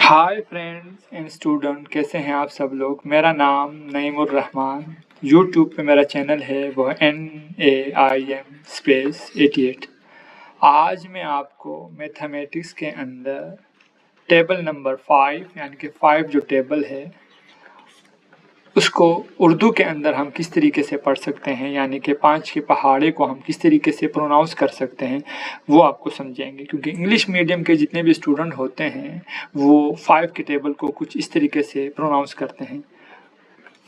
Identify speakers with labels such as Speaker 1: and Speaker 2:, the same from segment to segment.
Speaker 1: Hi friends and student, कैसे हैं आप सब लोग। मेरा नाम नईमुर रहमान। यूट्यूब पे मेरा चैनल है वो NAIM_88। आज मैं आपको मैथमेटिक्स के अंदर टेबल नंबर 5 यानी कि 5 जो टेबल है उसको उर्दू के अंदर हम किस तरीके से पढ़ सकते हैं, यानी कि 5 के पहाड़े को हम किस तरीके से प्रोनाउंस कर सकते हैं वो आपको समझेंगे। क्योंकि इंग्लिश मीडियम के जितने भी स्टूडेंट होते हैं वो 5 के टेबल को कुछ इस तरीके से प्रोनाउंस करते हैं।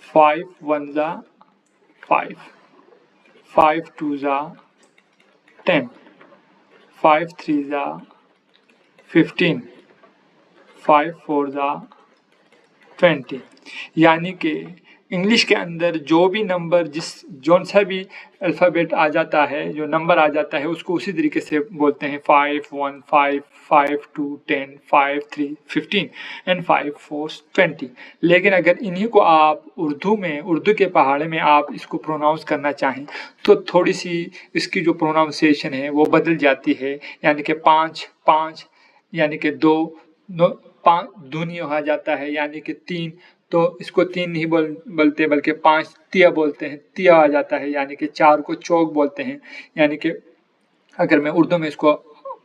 Speaker 1: 5 1 ज़ा 5, 5 2 ज़ा 10, 5 3 ज़ा 15, 5 4 ज़ा 20। यानी कि इंग्लिश के अंदर जो भी नंबर जौन सा भी अल्फ़ाबेट आ जाता है, जो नंबर आ जाता है उसको उसी तरीके से बोलते हैं। 5 1 5, 5 2 10, 5 3 15 एंड 5 4 20। लेकिन अगर इन्हीं को आप उर्दू के पहाड़े में आप इसको प्रोनाउंस करना चाहें तो थोड़ी सी इसकी जो प्रोनाउंसिएशन है वो बदल जाती है। यानी कि 5 5 यानी कि 2 5 दूनी हो जाता है, यानी कि 3, तो इसको 3 नहीं बोलते बल्कि 5 तिया बोलते हैं। तिया आ जाता है, यानी कि 4 को चौक बोलते हैं। यानी कि अगर मैं उर्दू में इसको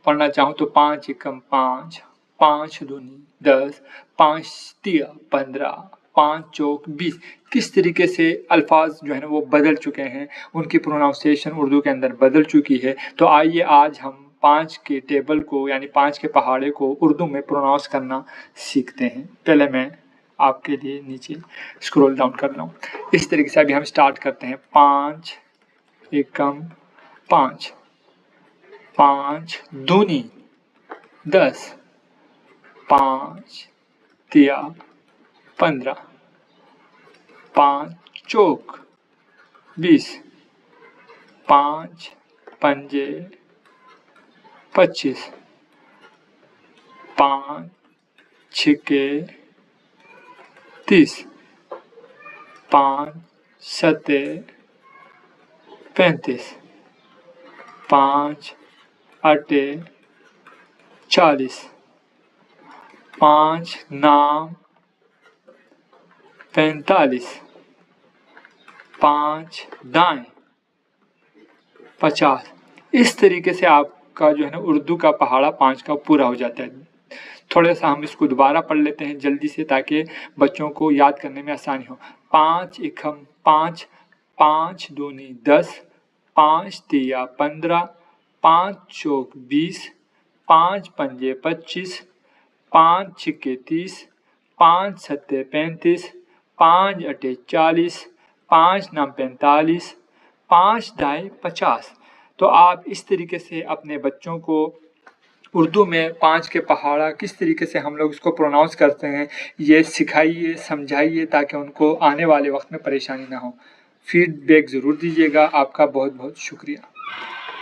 Speaker 1: पढ़ना चाहूँ तो 5 एकम 5, 5 दूनी 10, 5 तिया 15, 5 चौक 20। किस तरीके से अल्फाज जो है ना वो बदल चुके हैं, उनकी प्रोनाउंसिएशन उर्दू के अंदर बदल चुकी है। तो आइए आज हम 5 के टेबल को यानी 5 के पहाड़े को उर्दू में प्रोनाउंस करना सीखते हैं। पहले मैं आपके लिए नीचे स्क्रॉल डाउन कर रहा हूँ। इस तरीके से अभी हम स्टार्ट करते हैं। 5 एकम 5, 5 दूनी 10, 5 तिया 15, 5 चौक 20, 5 पंजे 25, 5 छिके 30, 5 सते 35, 5 अटे 40, 5 नाम 45, 5 दाएं 50। इस तरीके से आपका जो है ना उर्दू का पहाड़ा 5 का पूरा हो जाता है। थोड़ा सा हम इसको दोबारा पढ़ लेते हैं जल्दी से, ताकि बच्चों को याद करने में आसानी हो। 5 एकम 5, 5 दूनी 10, 5 तिया 15, 5 चौक 20, 5 पंजे 25, 5 छिके 30, 5 सत्ते 35, 5 अटे 40, 5 नाम 45, 5 दाएं 50। तो आप इस तरीके से अपने बच्चों को उर्दू में 5 के पहाड़ा किस तरीके से हम लोग इसको प्रोनाउंस करते हैं ये सिखाइए, समझाइए, ताकि उनको आने वाले वक्त में परेशानी ना हो। फीडबैक ज़रूर दीजिएगा। आपका बहुत बहुत शुक्रिया।